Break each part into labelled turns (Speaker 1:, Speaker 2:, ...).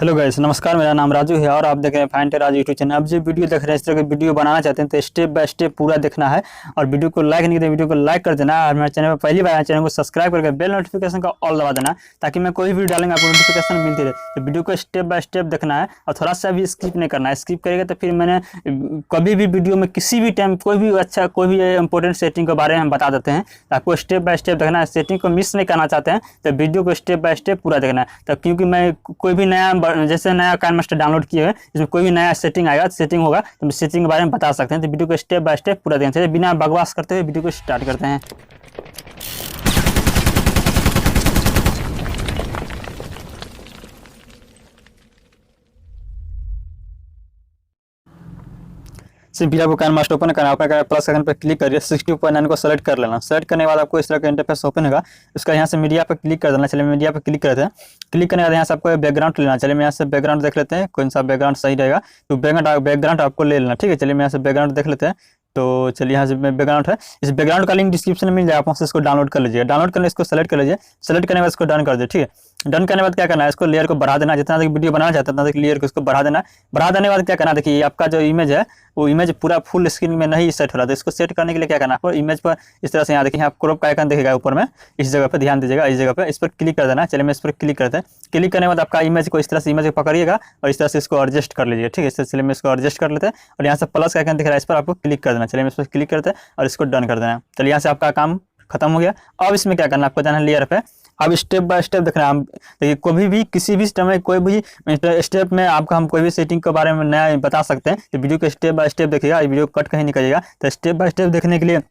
Speaker 1: Hello guys, नमस्कार। मेरा नाम राजू है और आप देख रहे हैं फाइंड राजू यूट्यूब चैनल। अब जो वीडियो देख रहे हैं, इस तरह की वीडियो बनाना चाहते हैं तो स्टेप बाय स्टेप पूरा देखना है और वीडियो को लाइक नहीं करते वीडियो को लाइक कर देना है। और मेरे चैनल पर पहली बार आए चैनल को सब्सक्राइब करके बेल नोटिफिकेशन का ऑल दबा देना, ताकि मैं कोई वीडियो डालूंगा आपको नोटिफिकेशन मिलती रहे। तो वीडियो को स्टेप बाय स्टेप देखना है और थोड़ा सा भी स्किप नहीं करना है। स्किप करेगा तो फिर मैंने कभी भी वीडियो में किसी भी टाइम कोई भी इंपॉर्टेंट सेटिंग के बारे में हम बता देते हैं। तो आपको स्टेप बाय स्टेप देखना है। सेटिंग को मिस नहीं करना चाहते हैं तो वीडियो को स्टेप बाय स्टेप पूरा देखना है। तो क्योंकि मैं कोई भी नया जैसे नया काइनमास्टर डाउनलोड किए हैं, इसमें कोई भी नया सेटिंग आएगा सेटिंग होगा तो सेटिंग के बारे में बता सकते हैं। तो वीडियो को स्टेप बाय स्टेप पूरा देखना चाहिए। बिना बकवास करते हुए वीडियो को स्टार्ट करते हैं। सिंपली आपको काइनमास्टर ओपन करना है। ओपन करके प्लस आइकन पर क्लिक करिए, 60.9 को सेलेक्ट कर लेना। सेलेक्ट करने के बाद आपको इस तरह का इंटरफेस ओपन होगा। उसका यहाँ से मीडिया पर क्लिक कर देना। चलिए मीडिया पर क्लिक करते हैं। क्लिक करने के बाद यहाँ से आपको बैकग्राउंड लेना। चलिए मैं यहाँ से बैकग्राउंड देख लेते हैं कौन सा बैकग्राउंड सही रहेगा। तो बैकग्राउंड आपको ले लेना, ठीक है। चलिए मैं यहाँ से बैकग्राउंड देख लेते हैं। तो चलिए यहाँ से बैकग्राउंड है, इस बैकग्राउंड का लिंक डिस्क्रिप्शन में मिल जाएगा, आप वहाँ से इसको डाउनलोड कर लीजिए। डाउनलोड करने इसको सेलेक्ट कर लीजिए। सेलेक्ट करने के बाद इसको डन कर दीजिए, ठीक है। डन करने के बाद क्या करना है, इसको लेयर को बढ़ा देना। जितना वीडियो बनाना चाहते हैं उतना लेयर को इसको बढ़ा देना। बढ़ा देने के बाद क्या करना, देखिए आपका जो इमेज है वो इमेज पूरा फुल स्क्रीन में नहीं सेट हो रहा। तो इसको सेट करने के लिए क्या करना है, आपको इमेज पर इस तरह से यहाँ देखिए आप क्रॉप का आइकन दिखेगा ऊपर में, इस जगह पर ध्यान दीजिएगा। इस जगह पर इस पर क्लिक कर देना। चलिए मैं इस पर क्लिक करते हैं। क्लिक करने के बाद आपका इमेज को इस तरह से इमेज को पकड़िएगा और इस तरह से इसको एडजस्ट कर लीजिए, ठीक है। चलिए मैं इसको एडजस्ट कर लेते हैं और यहाँ से प्लस का आइकन दिख रहा है, इस पर आपको क्लिक कर देना। चलिए मैं इस पर क्लिक करते हैं और इसको डन कर देना। चलिए यहाँ से आपका काम खत्म हो गया। अब इसमें क्या करना, आपको जाना है लेयर पे। अब स्टेप बाय स्टेप देखना है। देखिए कोई भी किसी भी स्टेप में कोई भी स्टेप में आपको हम कोई भी सेटिंग के बारे में नया बता सकते हैं। तो वीडियो को स्टेप बाय स्टेप देखिएगा, वीडियो कट कहीं नहीं करिएगा। तो स्टेप बाय स्टेप देखने के लिए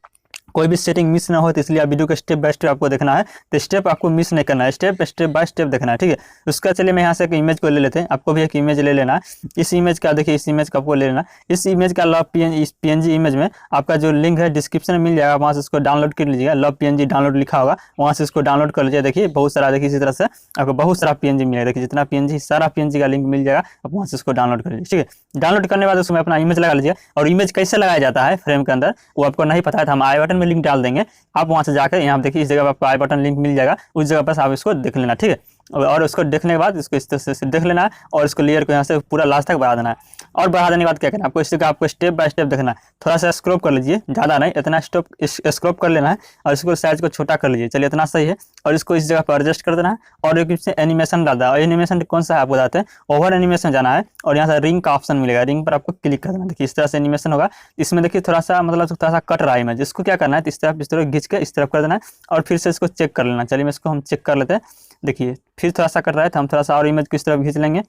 Speaker 1: कोई भी सेटिंग मिस ना हो, तो इसलिए वीडियो को स्टेप बाय स्टेप आपको देखना है। तो स्टेप आपको मिस नहीं करना है, स्टेप बाय स्टेप देखना है, ठीक है। उसका चलिए मैं यहाँ से एक इमेज को ले लेते हैं। आपको भी एक इमेज ले लेना है। इस इमेज का देखिए, इस इमेज का आपको ले लेना। इस इमेज का लव पीएनजी इमेज में आपका जो लिंक है डिस्क्रिप्शन में मिल जाएगा, वहाँ से इसको डाउनलोड कर लीजिएगा। लव पीएनजी डाउनलोड लिखा होगा, वहाँ से इसको डाउनलोड कर लीजिए। देखिए बहुत सारा, देखिए इसी तरह से आपको बहुत सारा पीएनजी मिलेगा। देखिए जितना पीएनजी, सारा पीएनजी का लिंक मिल जाएगा, आप वहाँ से इसको डाउनलोड कर लीजिए, ठीक है। डाउनलोड करने के बाद उसमें अपना इमेज लगा लीजिए। और इमेज कैसे लगाया जाता है फ्रेम के अंदर वो आपको नहीं पता है, तो हम आई बटन में लिंक डाल देंगे। आप वहां से जाकर यहाँ देखिए, इस जगह पर आपको आई बटन लिंक मिल जाएगा, उस जगह पर आप इसको देख लेना, ठीक है। और उसको देखने के बाद इसको इस तरह से देख लेना है और इसको लेयर को यहाँ से पूरा लास्ट तक बढ़ा देना है। और बढ़ा देने के बाद क्या करना है, आपको इस जगह आपको स्टेप बाय स्टेप देखना है। थोड़ा सा स्क्रॉप कर लीजिए, ज़्यादा नहीं, इतना स्क्रॉप कर लेना है और इसको साइज को छोटा कर लीजिए। चलिए इतना सही है। और इसको इस जगह पर एडजस्ट कर देना है और एक इससे एनिमेशन डालना है। और एनिमेशन कौन सा है आपको बताते हैं, ओवर एनिमेशन जाना है और यहाँ से रिंग का ऑप्शन मिलेगा, रिंग पर आपको क्लिक कर देना। देखिए इस तरह से एनिमेशन होगा। इसमें देखिए थोड़ा सा थोड़ा सा कट रहा है इमेज, इसको क्या करना है, इस तरफ खींच के इस तरफ कर देना है और फिर से इसको चेक कर लेना। चलिए इसको हम चेक कर लेते हैं। देखिए फिर थोड़ा सा कट रहा है तो हम थोड़ा सा और इमेज को इस तरफ खींच लेंगे।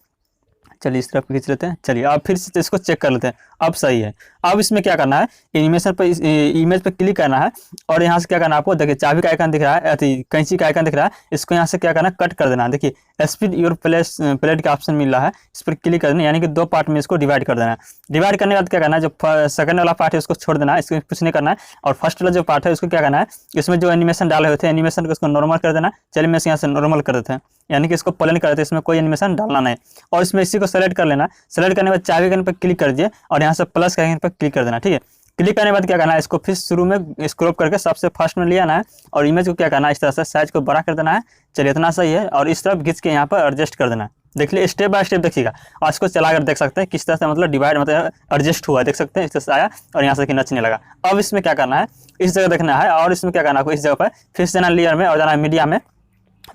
Speaker 1: चलिए इस तरफ खींच लेते हैं। चलिए अब फिर से इसको चेक कर लेते हैं, अब सही है। अब इसमें क्या करना है, एनिमेशन पर इमेज पर क्लिक करना है और यहाँ से क्या करना है, आपको देखिए चाबी का आइकन दिख रहा है, कैंची का आइकन दिख रहा है, इसको यहाँ से क्या करना है, कट कर देना है। देखिए स्पीड योर प्लेट का ऑप्शन मिल रहा है, इस पर क्लिक कर देना, यानी कि दो पार्ट में इसको डिवाइड कर देना है। डिवाइड करने के बाद क्या करना है, जो सेकंड वाला पार्ट है उसको छोड़ देना है, इसको कुछ नहीं करना है। और फर्स्ट वाला जो पार्ट है उसको क्या करना है, इसमें जो एनिमेशन डाले हुए थे एनिमेशन को इसको नॉर्मल कर देना। चलिए मैं यहाँ से नॉर्मल कर देते हैं, यानी कि इसको प्लेन कर देते हैं, इसमें कोई एनिमेशन डालना नहीं। और इसमें इसी को सेलेक्ट कर लेना। सेलेक्ट करने के बाद चाबी आइकन पर क्लिक कर दीजिए और यहाँ से प्लस का आइकन पर क्लिक कर देना, ठीक है। क्लिक करने के बाद क्या करना है, इसको फिर शुरू में स्क्रॉप करके सबसे फर्स्ट में ले आना है और इमेज को क्या करना है, इस तरह से साइज को बड़ा कर देना है। चलिए इतना सही है। और इस तरफ खींच के यहाँ पर एडजस्ट कर देना है। देख लीजिए स्टेप बाय स्टेप देखिएगा और इसको चलाकर देख सकते हैं किस तरह से डिवाइड एडजस्ट हुआ है, देख सकते हैं इस तरह से आया और यहाँ से कि नचने लगा। अब इसमें क्या करना है, इस जगह देखना है और इसमें क्या करना है, आपको इस जगह पर फिर से जाना लेयर में और जाना मीडिया में।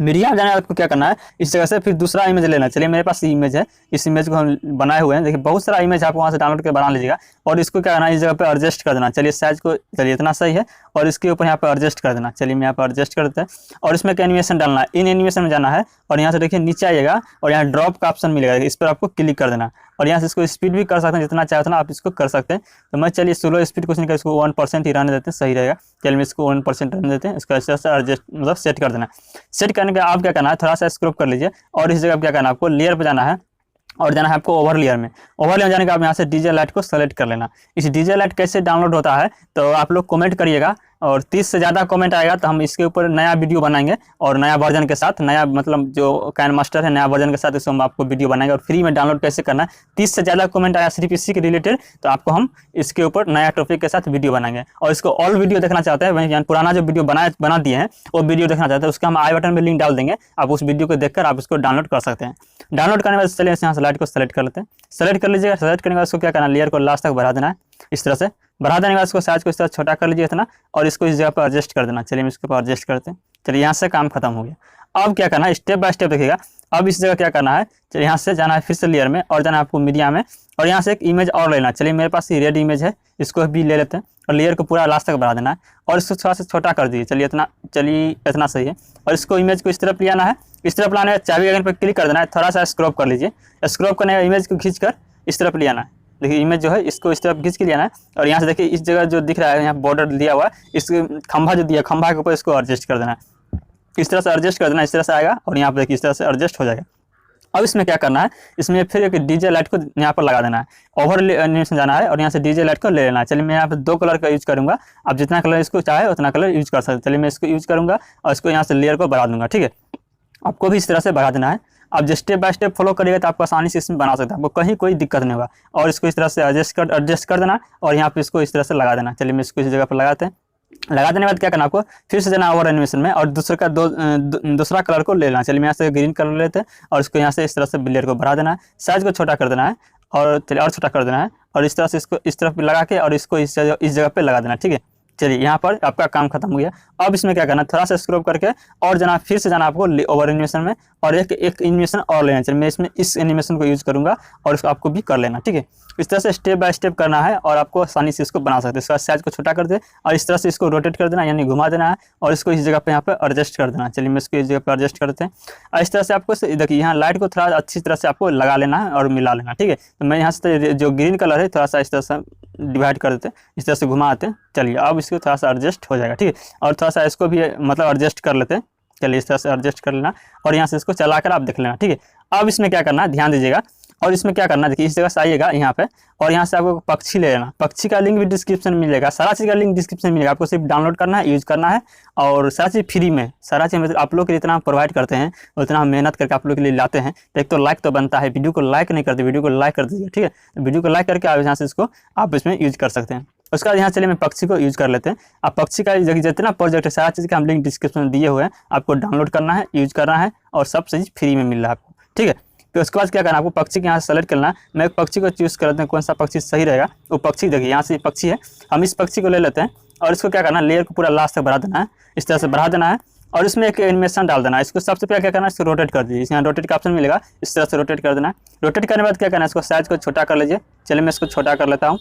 Speaker 1: मीडिया जाने आपको क्या करना है, इस जगह से फिर दूसरा इमेज लेना। चलिए मेरे पास इमेज है, इस इमेज को हम बनाए हुए हैं। देखिए बहुत सारा इमेज आप वहाँ से डाउनलोड करके बना लीजिएगा और इसको क्या करना है, इस जगह पे एडजस्ट कर देना। चलिए साइज को, चलिए इतना सही है और इसके ऊपर यहाँ पे एडजस्ट कर देना। चलिए मैं यहाँ पर एडजस्ट कर देते हैं और इसमें क्या एनिमेशन डालना है, इन एनिमेशन में जाना है और यहाँ से देखिए नीचे आइएगा और यहाँ ड्रॉप का ऑप्शन मिलेगा, इस पर आपको क्लिक कर देना और यहाँ से इसको स्पीड भी कर सकते हैं, जितना चाहे उतना आप इसको कर सकते हैं। तो मैं चलिए स्लो स्पीड कुछ नहीं कर, इसको 1% ही रहने देते हैं, सही रहेगा। चलिए मैं इसको 1% रहने देते हैं। इसको ऐसे एडजस्ट सेट कर देना। सेट करने के आप क्या करना है, थोड़ा सा स्क्रॉप कर लीजिए और इस जगह क्या करना है, आपको लेयर पर जाना है और जाना है आपको ओवर लेयर में। ओवर लेयर जाने के आप यहाँ से डीजे लाइट को सेलेक्ट कर लेना। इस डीजे लाइट कैसे डाउनलोड होता है तो आप लोग कमेंट करिएगा, और 30 से ज़्यादा कमेंट आएगा तो हम इसके ऊपर नया वीडियो बनाएंगे और नया वर्जन के साथ, नया मतलब जो काइनमास्टर है नया वर्जन के साथ इसको हम आपको वीडियो बनाएंगे और फ्री में डाउनलोड कैसे करना है। 30 से ज़्यादा कमेंट आया सिर्फ इसी के रिलेटेड तो आपको हम इसके ऊपर नया टॉपिक के साथ वीडियो बनाएंगे। और इसको ऑल वीडियो देखना चाहते हैं, वहीं पुराना जो वीडियो बना दिए हैं वो वीडियो देखना चाहते हैं, उसका हम आई बटन में लिंक डाल देंगे, आप उस वीडियो को देखकर आप इसको डाउनलोड कर सकते हैं। डाउनलोड करने के बाद चलिए यहाँ से लाइट को सेलेक्ट कर लेते हैं। सेलेक्ट कर लीजिएगा, सेलेक्ट करने के बाद इसको क्या करना है, लेयर को लास्ट तक बढ़ा देना है, इस तरह से बढ़ा देने के बाद इसको साइज को इस तरह छोटा कर लीजिए इतना, और इसको इस जगह पर एडजस्ट कर देना। चलिए हम इसके ऊपर एडजस्ट करते हैं। चलिए यहाँ से काम खत्म हो गया। अब क्या करना है, स्टेप बाय स्टेप देखिएगा। अब इस जगह क्या करना है, चलिए यहाँ से जाना है फिर से लेयर में और जाना है आपको मीडिया में, और यहाँ से एक इमेज और लेना। चलिए मेरे पास ये रेड इमेज है, इसको भी ले लेते हैं और लेयर को पूरा लास्ट तक बढ़ा देना है और इसको थोड़ा सा छोटा कर दीजिए। चलिए इतना सही है। और इसको इमेज को इस तरफ ले आना है, इस तरफ लाना है, चाबी आइकन पर क्लिक कर देना है, थोड़ा सा स्क्रॉप कर लीजिए। स्क्रॉप करने का इमेज को खींचकर इस तरफ ले आना है। देखिए इमेज जो है इसको इस तरफ खींच के लिया है और यहाँ से देखिए इस जगह जो दिख रहा है यहाँ बॉर्डर दिया हुआ है, इस खंभा जो दिया खंभा के ऊपर इसको एडजस्ट कर देना है। इस तरह से एडजस्ट कर देना, इस तरह से आएगा और यहाँ पर देखिए इस तरह से एडजस्ट हो जाएगा। अब इसमें क्या करना है, इसमें फिर एक डीजे लाइट को यहाँ पर लगा देना है, ओवर एनिमेशन जाना है और यहाँ से डीजे लाइट को ले लेना है। चलिए मैं यहाँ पे 2 कलर का यूज करूँगा, आप जितना कलर इसको चाहे उतना कलर यूज कर सकते हैं। चलिए मैं इसको यूज करूँगा और इसको यहाँ से लेयर को बढ़ा दूंगा। ठीक है, आपको भी इस तरह से बढ़ा देना है। आप जब स्टेप बाय स्टेप फॉलो करिएगा तो आपको आसानी से इसमें बना सकते हैं, आपको कहीं कोई दिक्कत नहीं होगा। और इसको इस तरह से एडजस्ट कर देना और यहाँ पे इसको इस तरह से लगा देना। चलिए मैं इसको इस जगह पर लगाते हैं। लगा देने के बाद क्या करना, आपको फिर से जाना ओवर एनिमेशन में और दूसरा कलर को ले लेना। चलिए मैं यहाँ से ग्रीन कलर लेते हैं और इसको यहाँ से इस तरह से लेयर को बढ़ा देना है, साइज को छोटा कर देना है और चलिए और छोटा कर देना है और इस तरह से इसको इस तरफ लगा के और इसको इस जगह पे लगा देना। ठीक है, चलिए यहाँ पर आपका काम खत्म हो गया। अब इसमें क्या करना, थोड़ा सा स्क्रॉप करके और जाना फिर से जाना आपको ओवर एनिमेशन में और एक एनिमेशन और लेना। चलिए मैं इसमें इस एनिमेशन को यूज करूँगा और इसको आपको भी कर लेना। ठीक है, इस तरह से स्टेप बाय स्टेप करना है और आपको आसानी से इसको बना सकते हैं। इसका साइज को छोटा कर दे और इस तरह से इसको रोटेट कर देना यानी घुमा देना है और इसको इस जगह पे यहाँ पे एडजस्ट कर देना। चलिए मैं इसको इस जगह पे एडजस्ट करते हैं और इस तरह से आपको देखिए यहाँ लाइट को थोड़ा अच्छी तरह से आपको लगा लेना है और मिला लेना। ठीक है, तो मैं यहाँ से जो ग्रीन कलर है थोड़ा सा इस तरह से डिवाइड कर देते हैं, इस तरह से घुमाते हैं। चलिए अब इसको थोड़ा सा एडजस्ट हो जाएगा। ठीक है, और थोड़ा सा इसको भी मतलब एडजस्ट कर लेते हैं। चलिए इस तरह से एडजस्ट कर लेना और यहाँ से इसको चलाकर आप देख लेना। ठीक है, अब इसमें क्या करना है ध्यान दीजिएगा और इसमें क्या करना है, देखिए इस जगह से आइएगा यहाँ पे और यहाँ से आपको पक्षी ले लेना। पक्षी का लिंक भी डिस्क्रिप्शन में मिलेगा, सारा चीज़ का लिंक डिस्क्रिप्शन में मिलेगा। आपको सिर्फ डाउनलोड करना है, यूज करना है और सारा चीज़ फ्री में, सारा चीज़ मतलब आप लोग के लिए इतना प्रोवाइड करते हैं, उतना हम मेहनत करके आप लोग के लिए लाते हैं। तो एक तो लाइक तो बनता है, वीडियो को लाइक नहीं करते, वीडियो को लाइक कर दीजिए। ठीक है, वीडियो को लाइक करके आप यहाँ से इसको आप इसमें यूज कर सकते हैं। उसके बाद यहाँ चलिए मैं पक्षी को यूज कर लेते हैं। आप पक्षी का जितना प्रोजेक्ट है सारा चीज़ का हम लिंक डिस्क्रिप्शन में दिए हुए हैं, आपको डाउनलोड करना है, यूज करना है और सब चीज़ फ्री में मिल रहा है आपको। ठीक है, तो उसके बाद क्या करना है, आपको पक्षी के यहाँ से सेलेक्ट करना है। मैं एक पक्षी को चूज़ कर लेते हैं, कौन सा पक्षी सही रहेगा। वो पक्षी देखिए यहाँ से पक्षी है, हम इस पक्षी को ले लेते हैं और इसको क्या करना है, लेयर को पूरा लास्ट तक बढ़ा देना है, इस तरह से बढ़ा देना है और इसमें एक एनिमेशन डाल देना है। इसको सबसे पहले क्या करना है, इसको रोटेट कर दीजिए। यहाँ रोटेट का ऑप्शन मिलेगा, इस तरह से रोटेट कर देना है। रोटेट करने के बाद क्या करना है, इसको साइज को छोटा कर लीजिए। चलिए मैं इसको छोटा कर लेता हूँ,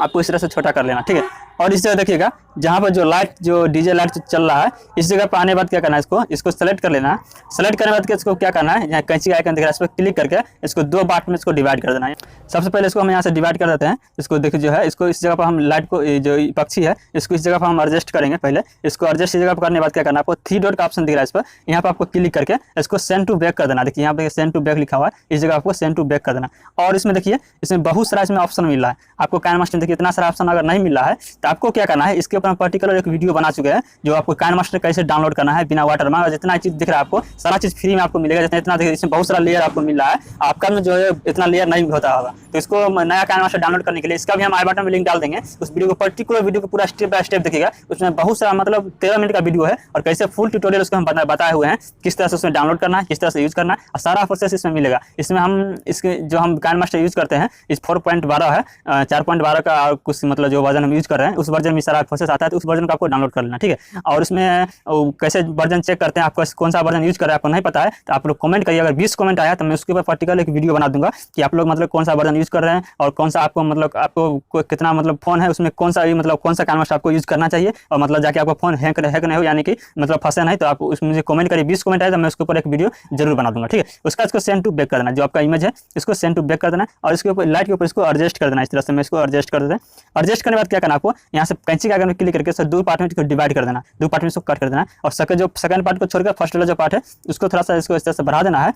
Speaker 1: आपको इस तरह से छोटा कर लेना। ठीक है, और इस जगह देखिएगा जहाँ पर जो डीजे लाइट चल रहा है इस जगह पर आने के बाद क्या करना है, इसको सेलेक्ट कर लेना है। सेलेक्ट करने के बाद इसको क्या करना है, यहाँ कैंची का आइकन दिख रहा है, इस पर क्लिक करके इसको 2 पार्ट में इसको डिवाइड कर देना है। सबसे पहले इसको हम यहाँ से डिवाइड कर देते हैं। इसको देखिए जो है इसको इस जगह पर हम लाइट को जो पक्षी है इसको इस जगह पर हम एडजस्ट करेंगे। पहले इसको एडजस्ट इस जगह पर करने के बाद क्या करना है, आपको 3 डॉट का ऑप्शन दिख रहा है, इस पर यहाँ पर आपको क्लिक करके इसको सेंड टू बैक कर देना। देखिए यहाँ पे सेंड टू बैक लिखा हुआ है, इस जगह आपको सेंड टू बैक कर देना। और इसमें देखिए इसमें बहुत सारा इसमें ऑप्शन मिल रहा है आपको। काइनमास्टर देखिए इतना सारा ऑप्शन अगर नहीं मिल रहा है तो आपको क्या करना है, इसके ऊपर पर्टिकुलर एक वीडियो बना चुके हैं जो आपको काइनमास्टर कैसे डाउनलोड करना है बिना वाटरमार्क। जितना चीज दिख रहा है आपको सारा चीज फ्री में आपको मिलेगा। जितना देखिए इसमें बहुत सारा लेयर आपको मिल रहा है, आपका में जो है इतना लेयर नहीं होता होगा। तो इसको नया काइनमास्टर डाउनलोड करने के लिए इसका भी हम आई बटन में लिंक डाल देंगे। उस वीडियो को पर्टिकुलर वीडियो को पूरा स्टेप बाय स्टेप देखिएगा, उसमें बहुत सारा मतलब 13 मिनट का वीडियो है और कैसे फुल ट्यूटोरियल उसको हम बताए हुए हैं, किस तरह से उसमें डाउनलोड करना है, किस तरह से यूज करना है और सारा प्रोसेस इसमें मिलेगा। इसमें हम इसके जो हम काइनमास्टर यूज करते हैं इस 4.12 है, 4.12 का कुछ मतलब जो वर्जन हम यूज कर रहे हैं उस वर्जन में सारा प्रोसेस आता है, तो उस वर्जन को आपको डाउनलोड कर लेना। ठीक है, और उसमें कैसे वर्जन चेक करते हैं, आपको कौन सा वर्जन यूज कर रहे हैं आपको नहीं पता है तो आप लोग कमेंट करिए। अगर 20 कमेंट आया तो मैं उसके ऊपर पर्टिकुलर एक वीडियो बना दूंगा कि आप लोग मतलब कौन सा वर्जन यूज कर रहे हैं और कौन सा आपको मतलब आपको कितना मतलब फोन है उसमें कौन सा मतलब कौन सा काइनमास्टर आपको यूज करना चाहिए और मतलब जाके आपका फोन हैक नहीं हो यानी कि मतलब फंसे नहीं, तो आप उसमें मुझे कमेंट करिए। 20 कमेंट आए तो मैं उसके ऊपर एक वीडियो जरूर बना दूंगा। ठीक है, उसका इसको सेंड टू बैक कर देना, जो आपका इमेज है इसको सेंड टू बैक कर देना और इसके ऊपर लाइट के ऊपर इसको एडजस्ट कर देना। इस तरह से मैं इसको एडजस्ट कर देते हैं। एडजस्ट करने के बाद क्या करना, आपको यहाँ से कैंची का आइकन क्लिक करके इसे 2 पार्ट में डिवाइड कर देना, 2 पार्ट में इसको कट कर देना और सेकंड पार्ट को छोड़कर फर्स्ट वाला जो पार्ट है उसको थोड़ा सा इसको इस तरह से बढ़ा देना है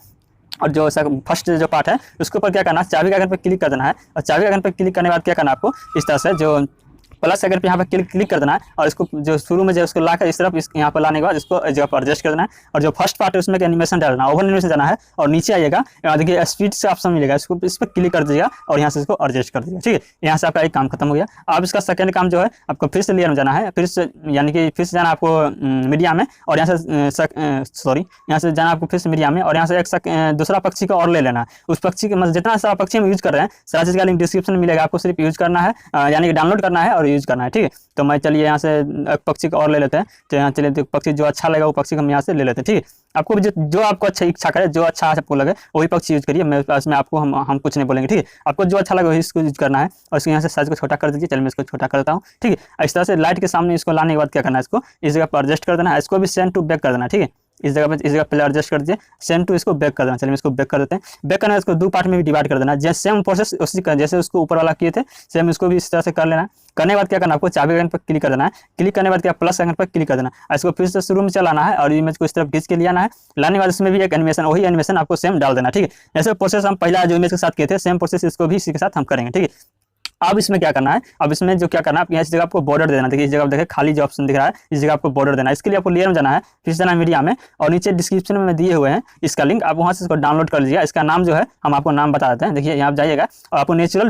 Speaker 1: और जो फर्स्ट जो पार्ट है उसके ऊपर क्या करना है, चाबी के आइकन पर क्लिक कर देना है और चाबी के आइकन पर क्लिक करने के बाद क्या करना है, आपको इस तरह से जो प्लस आइकन पे यहाँ पे क्लिक कर देना है और इसको जो शुरू में जो उसको लाकर इस तरफ यहाँ पर लाने के बाद इसको इस जगह पर एडजस्ट कर देना है और जो फर्स्ट पार्ट है उसमें एनिमेशन डालना है, ओवर एनिमेशन जाना है और नीचे आइएगा, यहाँ देखिए स्पीड से ऑप्शन मिलेगा, इसको इस पर क्लिक कर दीजिएगा और यहाँ से इसको एडजस्ट कर दीजिएगा। ठीक है, यहाँ से आपका एक काम खत्म हो गया। अब इसका सेकंड काम जो है आपको फिर से लेयर में जाना है, फिर से यानी कि फिर से जाना आपको मीडिया में और यहाँ से यहाँ से जाना आपको फिर से मीडिया में और यहाँ से एक दूसरा पक्षी का और ले लेना है। उस पक्षी के मतलब जितना सारा पक्षी हम यूज कर रहे हैं सारा चीज़ का लिंक डिस्क्रिप्शन में मिलेगा, आपको सिर्फ यूज करना है, यानी कि डाउनलोड करना है और यूज करना है। ठीक है, तो मैं चलिए यहाँ से एक पक्षी का और ले लेते हैं। तो यहाँ चलिए तो पक्षी जो अच्छा लगेगा वो पक्षी हम यहाँ से ले लेते हैं। ठीक है, आपको भी जो आपको अच्छा इच्छा करे, जो अच्छा आपको लगे वही पक्षी यूज करिए, मैं इसमें आपको हम कुछ नहीं बोलेंगे। ठीक है, आपको जो अच्छा लगे वही इसको यूज करना है और इसको यहाँ से साइज को छोटा कर दीजिए। चलिए मैं इसको छोटा करता हूँ। ठीक है, इस तरह से लाइट के सामने इसको लाने के बाद क्या करना है, इसको इस जगह पर एडजस्ट कर देना है, इसको भी सेंड टू बैक कर देना। ठीक है, इस जगह पहले एडजस्ट कर दीजिए, सेंड टू इसको बैक कर देना। चलिए इसको बैक कर देते हैं। बैक करना है, इसको 2 पार्ट में भी डिवाइड कर देना। जैसे सेम प्रोसेस उसी का जैसे उसको ऊपर वाला किए थे सेम इसको भी इस तरह से कर लेना। करने के बाद क्या करना, आपको चाबी आइकन पर क्लिक कर देना है। क्लिक करने के बाद क्या प्लस आइकन पर क्लिक कर देना है, इसको फिर से शुरू में चलाना है और इमेज को इस तरफ खींच के लिया है। लाने के बाद इसमें भी एक एनिमेशन, वही एनिमेशन आपको सेम डाल देना। ठीक है, ऐसे प्रोसेस हम पहला जो इमेज के साथ किए थे सेम प्रोसेस इसको भी इसी के साथ हम करेंगे। ठीक है, अब इसमें क्या करना है, अब इसमें जो क्या करना है, यहाँ इस जगह आपको बॉर्डर देना। देखिए इस जगह देखिए खाली जो ऑप्शन दिख रहा है इस जगह आपको बॉर्डर देना है। इसके लिए आपको लेयर में जाना है, फिर जाना है मीडिया में और नीचे डिस्क्रिप्शन में दिए हुए हैं इसका लिंक, आप वहाँ से इसको डाउनलोड कर लीजिए। इसका नाम जो है हम आपको नाम बता देते हैं। देखिए यहाँ जाइएगा और आपको नेचुरल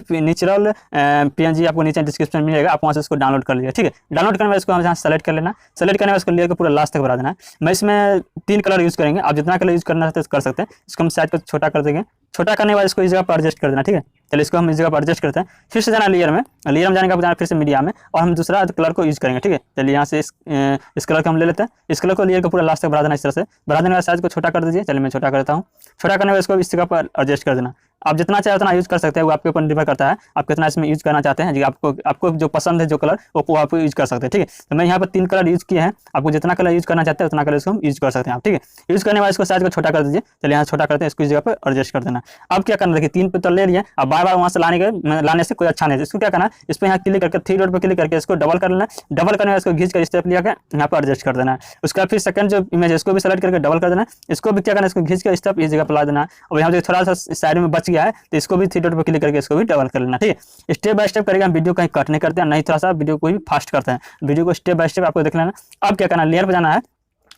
Speaker 1: PNG आपको नीचे डिस्क्रिप्शन मिलेगा, आप वहाँ से इसको डाउनलोड कर लीजिए। ठीक है, डाउनलोड करने में इसको हम यहाँ सेलेक्ट कर लेना। सेलेक्ट करने में इसको लेयर को पूरा लास्ट तक बढ़ा देना है। मैं इसमें 3 कलर यूज़ करेंगे, आप जितना कलर यूज़ करना चाहते हैं कर सकते हैं। इसको हम साइज को छोटा कर देंगे, छोटा करने के बाद इसको इस जगह पर एडजस्ट कर देना। ठीक है, चलिए इसको हम इस जगह पर एडजस्ट करते हैं। फिर से जाना लेयर में, लेयर में जाने के बाद जाना फिर से मीडिया में और हम दूसरा कलर को यूज़ करेंगे। ठीक है, चलिए यहाँ से इस कलर को हम ले लेते हैं। इस कलर को लेयर को पूरा लास्ट तक बढ़ा देना, इस तरह से बढ़ा देने के बाद साइज को छोटा कर दीजिए। चलिए मैं छोटा करता हूँ। छोटा करने के बाद इसको इस जगह पर एडजस्ट कर देना। आप जितना चाहे उतना यूज़ कर सकते हैं, वो आपके ऊपर निर्भर करता है आप कितना इसमें यूज़ करना चाहते हैं। जी आपको जो पसंद है जो कलर वो आप यूज़ कर सकते हैं। ठीक है, तो मैं यहाँ पर 3 कलर यूज़ किए हैं, आपको जितना कलर यूज़ करना चाहते हैं उतना कलर इसको हम यूज़ कर सकते हैं आप। ठीक है, यूज़ करने के बाद इसको साइज को छोटा कर दीजिए। चलिए यहाँ छोटा करते हैं, इसको इस जगह पर एडजस्ट कर देना। अब क्या करना, देखिए 3 पे तो ले लिए, अब बार-बार वहाँ से लाने से कोई अच्छा नहीं है। इसको क्या करना, इस पर यहाँ क्लिक करके 3 डॉट पर क्लिक करके इसको डबल कर लेना। डबल करने में इसको खींच कर इस तरफ लिया यहाँ पर एडजस्ट कर देना है। उसका फिर सेकंड जो इमेज है इसको भी सेलेक्ट करके डबल कर देना। इसको भी क्या करना, इसको खींच कर इस तरफ इस जगह पर ला देना। और यहाँ थोड़ा सा साइड में बच गया है तो इसको भी 3 डॉट पर क्लिक करके इसको भी डबल कर लेना। ठीक है, स्टेप बाय स्टेप करेंगे हम, वीडियो कहीं कट नहीं करते हैं, नहीं थोड़ा सा वीडियो को भी फास्ट करते हैं। वीडियो को स्टेप बाय स्टेप आपको देख लेना। अब क्या करना, लेयर पर जाना है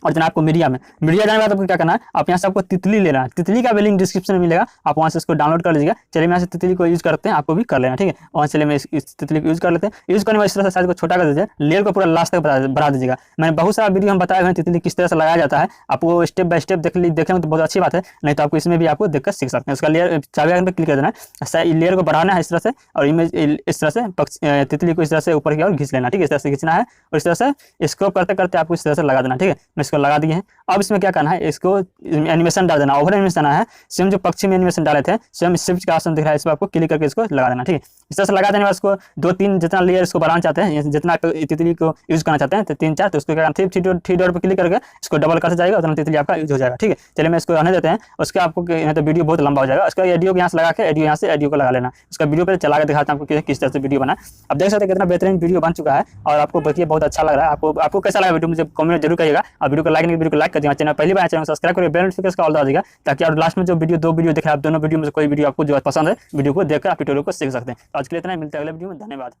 Speaker 1: और जना आपको मीडिया जाने के बाद आपको क्या करना है, आप यहाँ से आपको तितली लेना है। तितली का भी लिंक डिस्क्रिप्शन में मिलेगा, आप वहाँ से इसको डाउनलोड कर लीजिएगा। चलिए मैं यहाँ से तितली को यूज़ करते हैं, आपको भी कर लेना। ठीक है, वहाँ चलिए मैं इस तितली को यूज़ कर लेते हैं। यूज़ करने में इस तरह से साइज को छोटा कर दीजिए, लेयर को पूरा लास्ट तक बढ़ा दीजिएगा। मैंने बहुत सारा वीडियो हम बताए हुए हैं तितली किस तरह से लगाया जाता है, आपको स्टेप बाय स्टेप देखेंगे तो बहुत अच्छी बात है, नहीं तो आपको इसमें भी आपको देखकर सीख सकते हैं। उसका लेयर चाबी आइकन पर क्लिक कर देना है, लेयर को बढ़ाना है इस तरह से और इमेज इस तरह से तितली को इस तरह से ऊपर की ओर खींच लेना। ठीक है, इस तरह से खींचना है और इस तरह से स्क्रॉप करते करते आपको इस तरह से लगा देना। ठीक है, मैं इसको लगा दिए हैं। अब इसमें क्या करना है, इसको एनिमेशन डाल देना, ओवर एनिमेशन है सेम जो पक्षी में एनिमेशन डाले थे सेम शिफ्ट का ऑप्शन दिख रहा है, इस पर आपको क्लिक करके इसको लगा देना। ठीक है, इस तरह से लगा देने के बाद इसको 2-3 जितना लेयर इसको बढ़ाना चाहते हैं, जितना तितली को यूज करना चाहते हैं तो 3-4 तो उसको क्या करना, 3 डॉट पर क्लिक करके इसको डबल करते जाएगा, उतना तितली आपका यूज हो जाएगा। ठीक है, चलिए मैं इसको रहने देते हैं। उसके आपको यहाँ तो वीडियो बहुत लंबा हो जाएगा। उसका एडियो यहाँ से लगा के एडियो यहाँ से एडियो को लगा लेना। उसका वीडियो पर चला के दिखाता हूँ आपको किस तरह से वीडियो बना। अब देख सकते हैं कितना बेहतरीन वीडियो बन चुका है और आपको देखिए बहुत अच्छा लग रहा है। आपको कैसा लगा वीडियो मुझे कमेंट जरूर करिएगा और वीडियो को लाइक कर दीजिएगा। चैनल पहली बार चैनल सब्सक्राइब करिए, बेल नोटिफिकेशन का ऑल दबा दीजिएगा ताकि आप लास्ट में जो दो वीडियो दिखा आप दोनों वीडियो में से कोई वीडियो आपको जो पसंद है वीडियो को देखकर आप ट्यूटोरियल को सीख सकते हैं। आज के लिए इतना ही, मिलते हैं अगले वीडियो में। धन्यवाद।